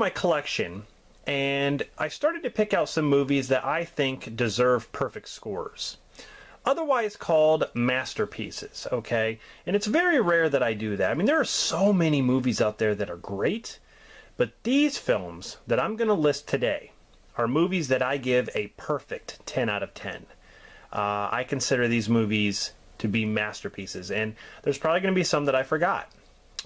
my collection, and I started to pick out some movies that I think deserve perfect scores, otherwise called masterpieces, okay? And it's very rare that I do that. I mean, there are so many movies out there that are great, but these films that I'm going to list today are movies that I give a perfect 10 out of 10. I consider these movies to be masterpieces, and there's probably going to be some that I forgot.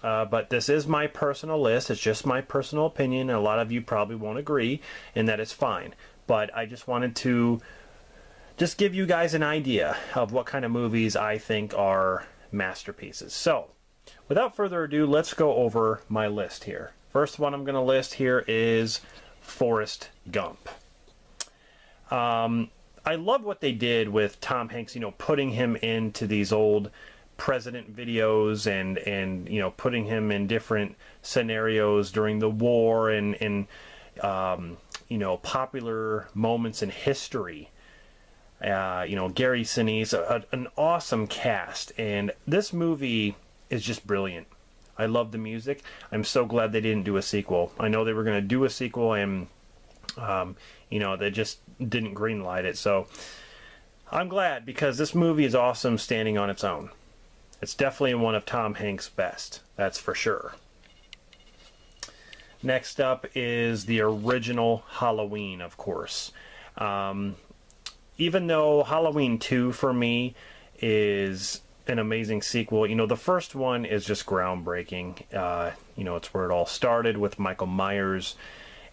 But this is my personal list. It's just my personal opinion, and a lot of you probably won't agree, and that is fine. But I just wanted to just give you guys an idea of what kind of movies I think are masterpieces. So, without further ado, let's go over my list here. First one I'm going to list here is Forrest Gump. I love what they did with Tom Hanks, you know, putting him into these old president videos and you know, putting him in different scenarios during the war and you know, popular moments in history. You know, Gary Sinise, an awesome cast, and this movie is just brilliant. I love the music. I'm so glad they didn't do a sequel. I know they were going to do a sequel, and you know, they just didn't greenlight it. So I'm glad, because this movie is awesome standing on its own. It's definitely one of Tom Hanks' best, that's for sure. Next up is the original Halloween, of course. Even though Halloween 2 for me is an amazing sequel, you know, the first one is just groundbreaking. You know, it's where it all started with Michael Myers,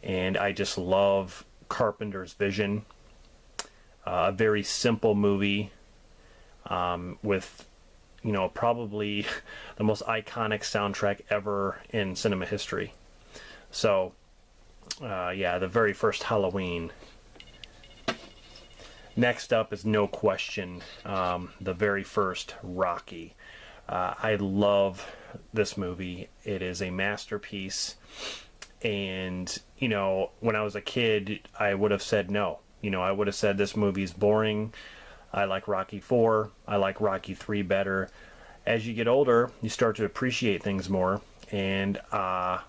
and I just love Carpenter's vision. A very simple movie with, you know, probably the most iconic soundtrack ever in cinema history. So, yeah, the very first Halloween. Next up is no question the very first Rocky. I love this movie. It is a masterpiece. And, you know, when I was a kid, I would have said no. You know, I would have said this movie is boring. I like Rocky 4. I like Rocky 3 better. As you get older, you start to appreciate things more. And I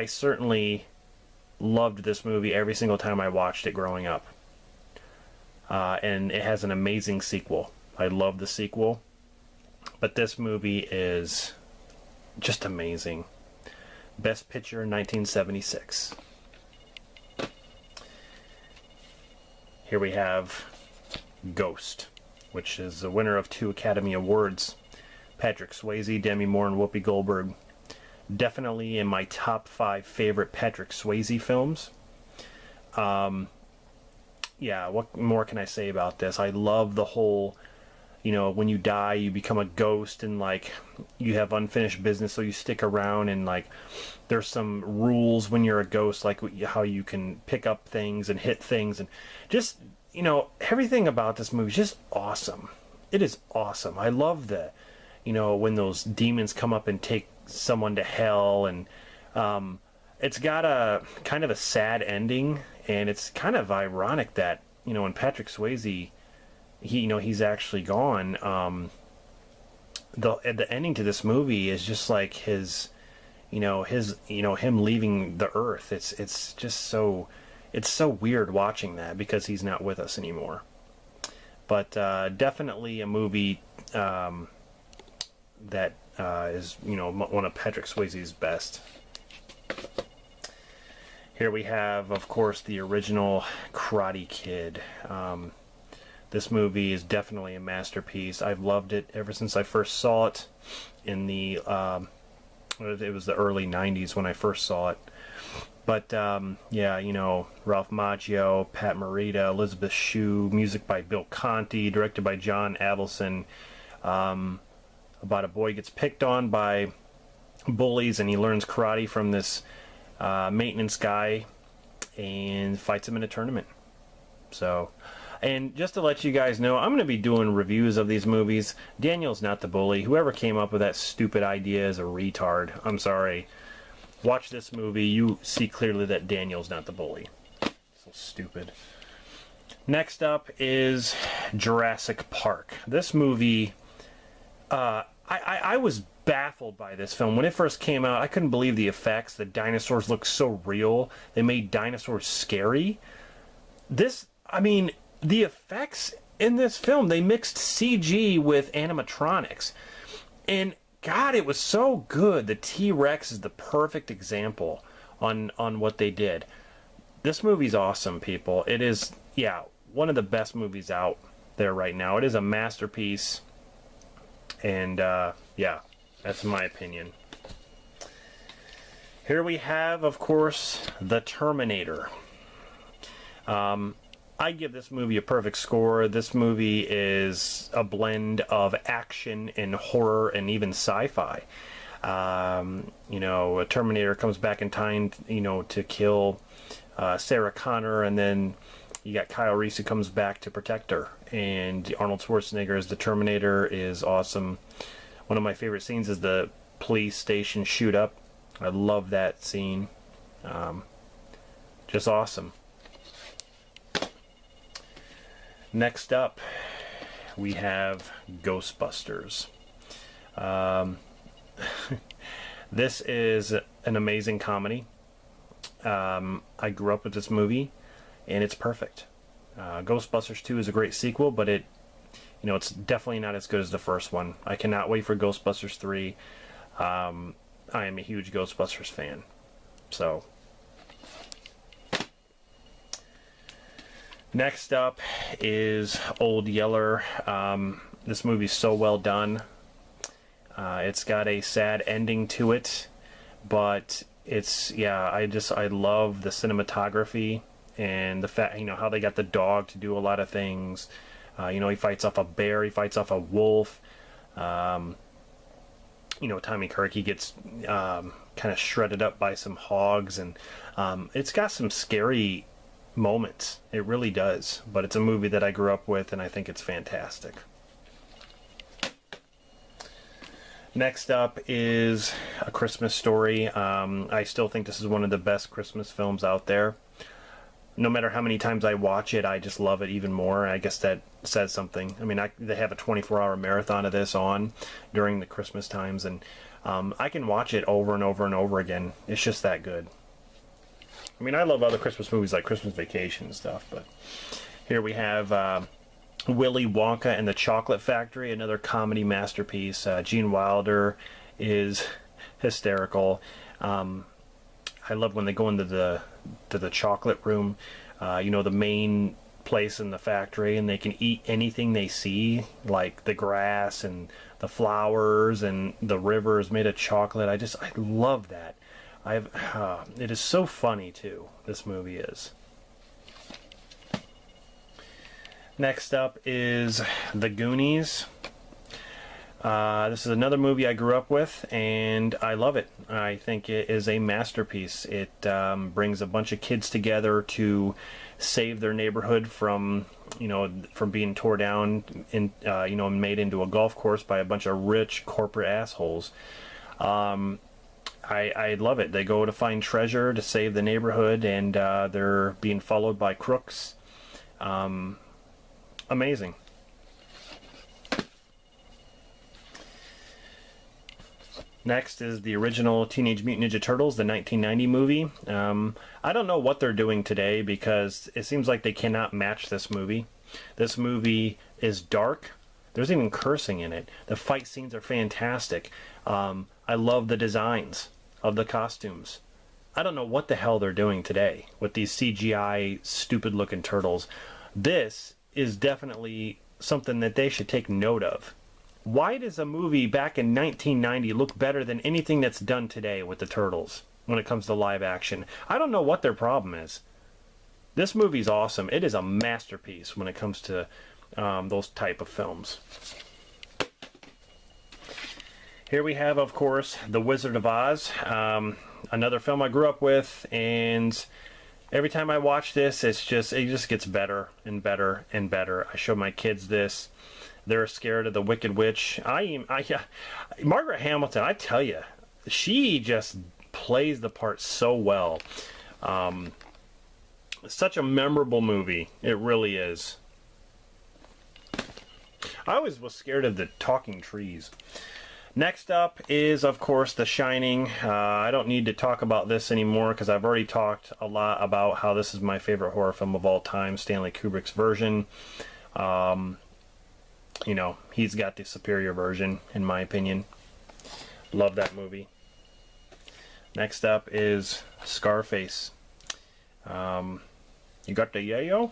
certainly loved this movie every single time I watched it growing up. And it has an amazing sequel. I love the sequel. But this movie is just amazing. Best Picture in 1976. Here we have Ghost, which is the winner of 2 Academy Awards. Patrick Swayze, Demi Moore, and Whoopi Goldberg. Definitely in my top 5 favorite Patrick Swayze films. Yeah, what more can I say about this? I love the whole, you know, when you die, you become a ghost, and like you have unfinished business, so you stick around, and like there's some rules when you're a ghost, like how you can pick up things and hit things, and just, you know, everything about this movie is just awesome. It is awesome. I love the, you know, when those demons come up and take someone to hell, and it's got a kind of a sad ending, and it's kind of ironic that, you know, when Patrick Swayze, you know, he's actually gone. The ending to this movie is just like his, you know, him leaving the earth. It's just so, it's so weird watching that, because he's not with us anymore. But definitely a movie that is, you know, one of Patrick Swayze's best. Here we have, of course, the original Karate Kid. This movie is definitely a masterpiece. I've loved it ever since I first saw it in the, it was the early 90s when I first saw it. But, yeah, you know, Ralph Macchio, Pat Morita, Elizabeth Shue, music by Bill Conti, directed by John Avildsen. About a boy gets picked on by bullies, and he learns karate from this maintenance guy and fights him in a tournament. So, and just to let you guys know, I'm going to be doing reviews of these movies. Daniel's not the bully. Whoever came up with that stupid idea is a retard. I'm sorry. Watch this movie. You see clearly that Daniel's not the bully. So stupid. Next up is Jurassic Park. This movie, I was baffled by this film. When it first came out, I couldn't believe the effects. The dinosaurs looked so real. They made dinosaurs scary. I mean, the effects in this film, they mixed CG with animatronics. And God, it was so good. The T-Rex is the perfect example on what they did. This movie's awesome, people. It is, yeah, one of the best movies out there right now. It is a masterpiece. And, yeah, that's my opinion. Here we have, of course, The Terminator. I give this movie a perfect score. This movie is a blend of action and horror and even sci-fi. You know, a Terminator comes back in time, you know, to kill Sarah Connor, and then you got Kyle Reese who comes back to protect her. And Arnold Schwarzenegger as the Terminator is awesome. One of my favorite scenes is the police station shoot up. I love that scene. Just awesome. Next up, we have Ghostbusters. This is an amazing comedy. I grew up with this movie, and it's perfect. Ghostbusters 2 is a great sequel, but it's definitely not as good as the first one. I cannot wait for Ghostbusters 3. I am a huge Ghostbusters fan. So, next up is Old Yeller. This movie's so well done. It's got a sad ending to it, but I love the cinematography and the fact, how they got the dog to do a lot of things. He fights off a bear, he fights off a wolf. Tommy Kirk, he gets kind of shredded up by some hogs, and it's got some scary moments. It really does, but it's a movie that I grew up with, and I think it's fantastic. Next up is A Christmas Story. I still think this is one of the best Christmas films out there. No matter how many times I watch it, I just love it even more. I guess that says something. I mean, they have a 24-hour marathon of this on during the Christmas times, and I can watch it over and over and over again. It's just that good. I mean, I love other Christmas movies like Christmas Vacation and stuff, but here we have Willy Wonka and the Chocolate Factory, another comedy masterpiece. Gene Wilder is hysterical. I love when they go into the chocolate room, the main place in the factory, and they can eat anything they see, like the grass and the flowers and the rivers made of chocolate. I love that. It is so funny too. This movie is. Next up is The Goonies. This is another movie I grew up with, and I love it. I think it is a masterpiece. It brings a bunch of kids together to save their neighborhood from being tore down and made into a golf course by a bunch of rich corporate assholes. I love it. They go to find treasure to save the neighborhood, and they're being followed by crooks. Amazing. Next is the original Teenage Mutant Ninja Turtles, the 1990 movie. I don't know what they're doing today, because it seems like they cannot match this movie. This movie is dark. There's even cursing in it. The fight scenes are fantastic. I love the designs of the costumes. I don't know what the hell they're doing today with these CGI stupid looking turtles. This is definitely something that they should take note of. Why does a movie back in 1990 look better than anything that's done today with the Turtles when it comes to live action? I don't know what their problem is. This movie's awesome. It is a masterpiece when it comes to those type of films. Here we have, of course, The Wizard of Oz, another film I grew up with, and every time I watch this, it just gets better and better and better. I show my kids this. They're scared of the Wicked Witch. Margaret Hamilton, I tell you, she just plays the part so well. Such a memorable movie. It really is. I always was scared of the talking trees. Next up is, of course, The Shining. I don't need to talk about this anymore because I've already talked a lot about how this is my favorite horror film of all time, Stanley Kubrick's version. You know, he's got the superior version, in my opinion. Love that movie. Next up is Scarface. You got the yayo?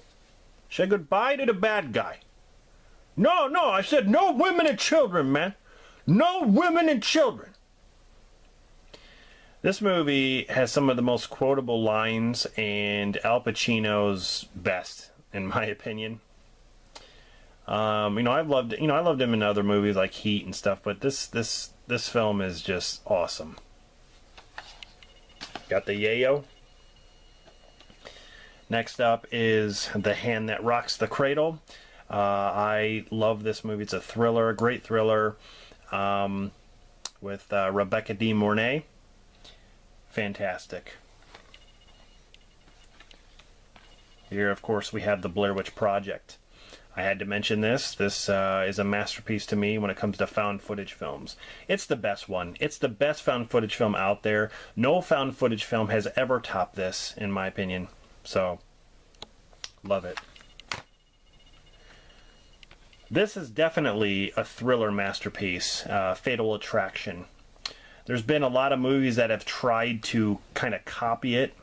Say goodbye to the bad guy. No, I said no women and children, man. No women and children. This movie has some of the most quotable lines and Al Pacino's best, in my opinion. I loved him in other movies like Heat and stuff, but this film is just awesome. Got the yayo. Next up is The Hand That Rocks the Cradle. I love this movie. It's a thriller, a great thriller, with Rebecca De Mornay. Fantastic. Here, of course, we have The Blair Witch Project. I had to mention this. This is a masterpiece to me when it comes to found footage films. It's the best one. It's the best found footage film out there. No found footage film has ever topped this, in my opinion. So, love it. This is definitely a thriller masterpiece, Fatal Attraction. There's been a lot of movies that have tried to kind of copy it,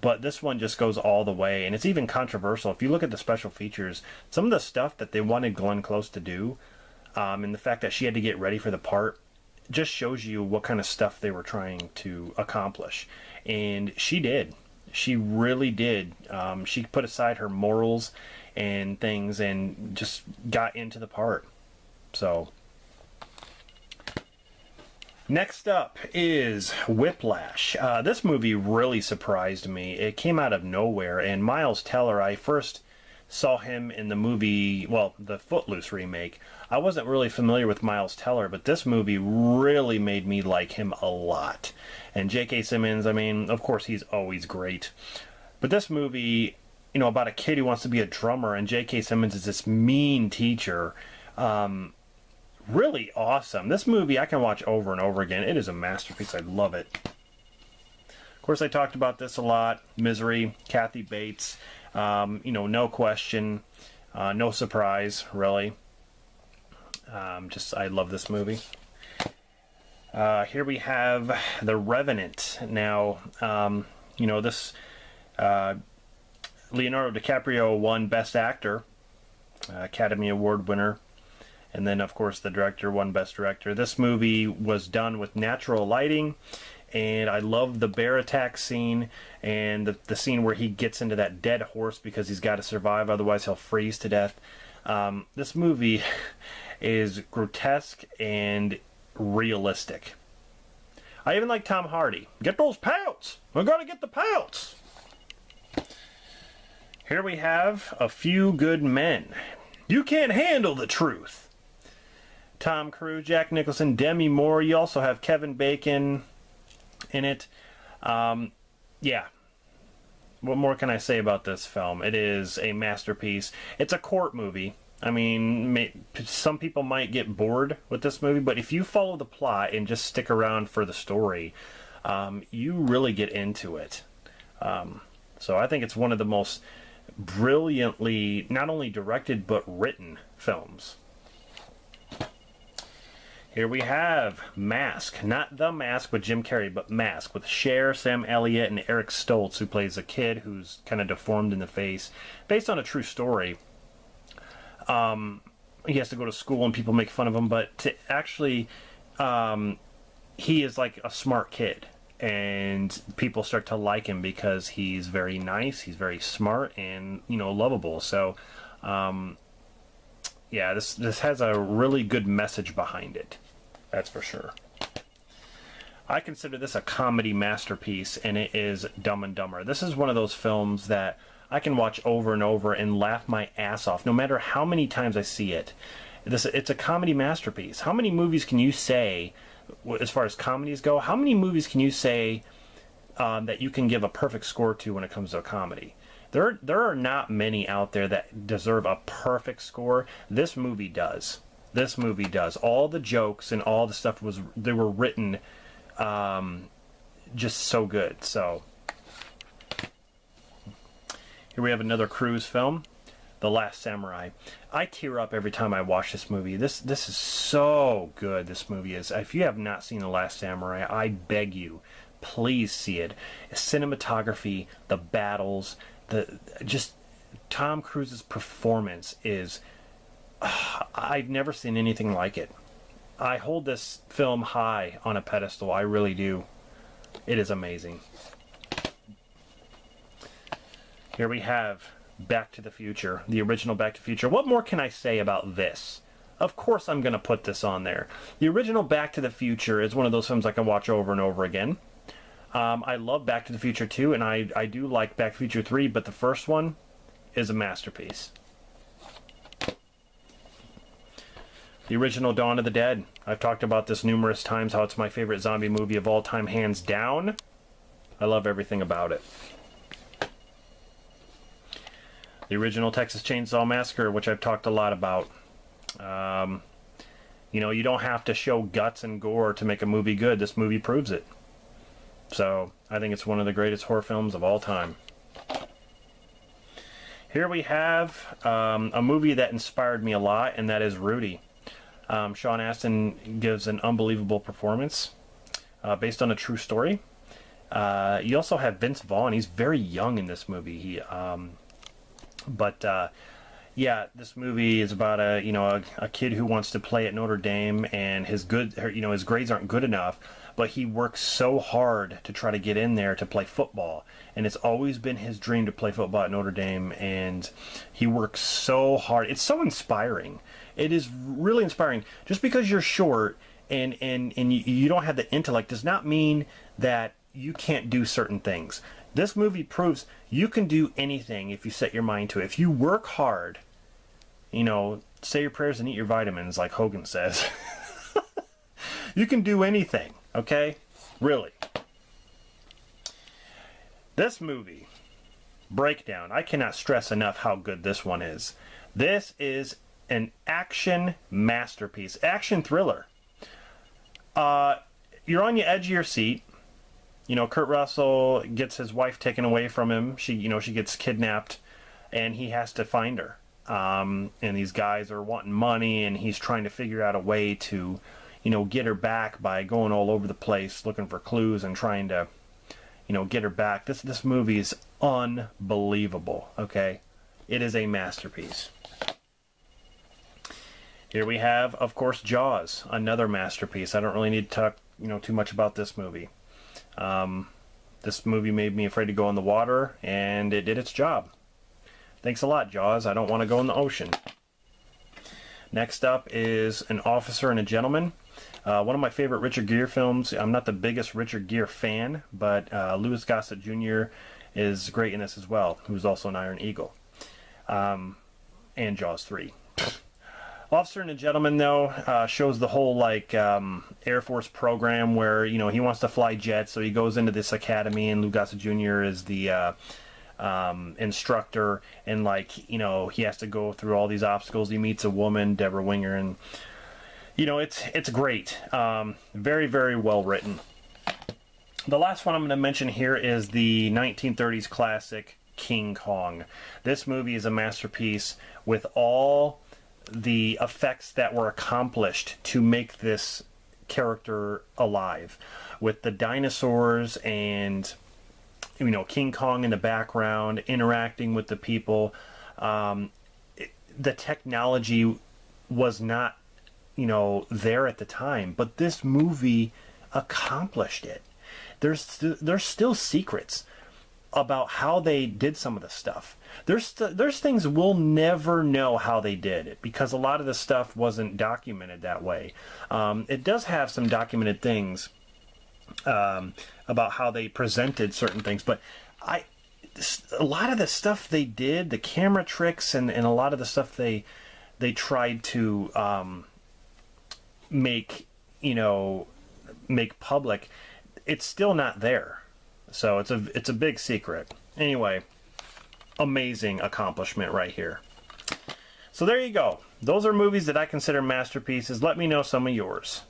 but this one just goes all the way, and it's even controversial. If you look at the special features, some of the stuff that they wanted Glenn Close to do, and the fact that she had to get ready for the part, just shows you what kind of stuff they were trying to accomplish. And she did. She really did. She put aside her morals and things and just got into the part. So, next up is Whiplash. This movie really surprised me. It came out of nowhere, and Miles Teller, I first saw him in the movie, well, the Footloose remake. I wasn't really familiar with Miles Teller, but this movie really made me like him a lot. And J.K. Simmons, I mean, of course, he's always great. But this movie, you know, about a kid who wants to be a drummer, and J.K. Simmons is this mean teacher. Really awesome. This movie I can watch over and over again. It is a masterpiece. I love it. Of course, I talked about this a lot. Misery, Kathy Bates. No question. No surprise, really. I love this movie. Here we have The Revenant. Now, this Leonardo DiCaprio won Best Actor, Academy Award winner. And then, of course, the director won Best Director. This movie was done with natural lighting, and I love the bear attack scene and the scene where he gets into that dead horse because he's got to survive, otherwise he'll freeze to death. This movie is grotesque and realistic. I even like Tom Hardy. Get those pouts! We're gonna get the pouts! Here we have A Few Good Men. You can't handle the truth. Tom Cruise, Jack Nicholson, Demi Moore. You also have Kevin Bacon in it. Yeah. What more can I say about this film? It is a masterpiece. It's a court movie. I mean, some people might get bored with this movie, but if you follow the plot and just stick around for the story, you really get into it. So I think it's one of the most brilliantly, not only directed, but written films. Here we have Mask. Not The Mask with Jim Carrey, but Mask with Cher, Sam Elliott, and Eric Stoltz, who plays a kid who's kind of deformed in the face. Based on a true story. He has to go to school and people make fun of him, but he is like a smart kid. And people start to like him because he's very nice, he's very smart, and, lovable. So, yeah, this has a really good message behind it. That's for sure. I consider this a comedy masterpiece, and it is Dumb and Dumber. This is one of those films that I can watch over and over and laugh my ass off, no matter how many times I see it. It's a comedy masterpiece. How many movies can you say, as far as comedies go, how many movies can you say that you can give a perfect score to when it comes to a comedy? There are not many out there that deserve a perfect score. This movie does. This movie does. All the jokes and all the stuff they were written just so good. So here we have another cruise film, The Last Samurai. I tear up every time I watch this movie. This is so good. This movie is. If you have not seen The Last Samurai, I beg you, please see it. Cinematography, the battles, just Tom Cruise's performance is. I've never seen anything like it. I hold this film high on a pedestal. I really do. It is amazing. Here we have Back to the Future, the original Back to the Future. What more can I say about this? Of course I'm going to put this on there. The original Back to the Future is one of those films I can watch over and over again. I love Back to the Future 2, and I do like Back to the Future 3, but the first one is a masterpiece. The original Dawn of the Dead. I've talked about this numerous times, how it's my favorite zombie movie of all time, hands down. I love everything about it. The original Texas Chainsaw Massacre, which I've talked a lot about. You know, you don't have to show guts and gore to make a movie good. This movie proves it. So, I think it's one of the greatest horror films of all time. Here we have a movie that inspired me a lot, and that is Rudy. Sean Astin gives an unbelievable performance based on a true story. You also have Vince Vaughn. He's very young in this movie. Yeah, this movie is about a kid who wants to play at Notre Dame, and his grades aren't good enough, but he works so hard to try to get in there to play football, and it's always been his dream to play football at Notre Dame, and he works so hard. It's so inspiring. It is really inspiring. Just because you're short and you don't have the intellect does not mean that you can't do certain things. This movie proves you can do anything if you set your mind to it. If you work hard, say your prayers and eat your vitamins, like Hogan says. You can do anything, okay? Really. This movie, Breakdown, I cannot stress enough how good this one is. This is an action masterpiece, action thriller. You're on the edge of your seat. Kurt Russell gets his wife taken away from him. She gets kidnapped, and he has to find her. And these guys are wanting money, and he's trying to figure out a way to, get her back by going all over the place looking for clues and trying to, get her back. This movie is unbelievable. Okay, it is a masterpiece. Here we have, of course, Jaws, another masterpiece. I don't really need to talk, too much about this movie. This movie made me afraid to go in the water, and it did its job. Thanks a lot, Jaws. I don't want to go in the ocean. Next up is An Officer and a Gentleman. One of my favorite Richard Gere films. I'm not the biggest Richard Gere fan, but Louis Gossett Jr. is great in this as well, who's also an Iron Eagle. And Jaws 3. Officer and a Gentleman, though, shows the whole Air Force program where he wants to fly jets, so he goes into this academy, and Lou Gossett Jr. is the instructor, and he has to go through all these obstacles. He meets a woman, Deborah Winger, and it's great. Very, very well written. The last one I'm going to mention here is the 1930s classic King Kong. This movie is a masterpiece with all the effects that were accomplished to make this character alive, with the dinosaurs and King Kong in the background interacting with the people. The technology was not there at the time, but this movie accomplished it. There's still secrets about how they did some of the stuff. There's things we'll never know how they did it, because a lot of the stuff wasn't documented that way. It does have some documented things about how they presented certain things, but a lot of the stuff they did, the camera tricks, and a lot of the stuff they tried to make public, it's still not there. So it's a big secret. Anyway, amazing accomplishment right here. So there you go. those are movies that I consider masterpieces. Let me know some of yours.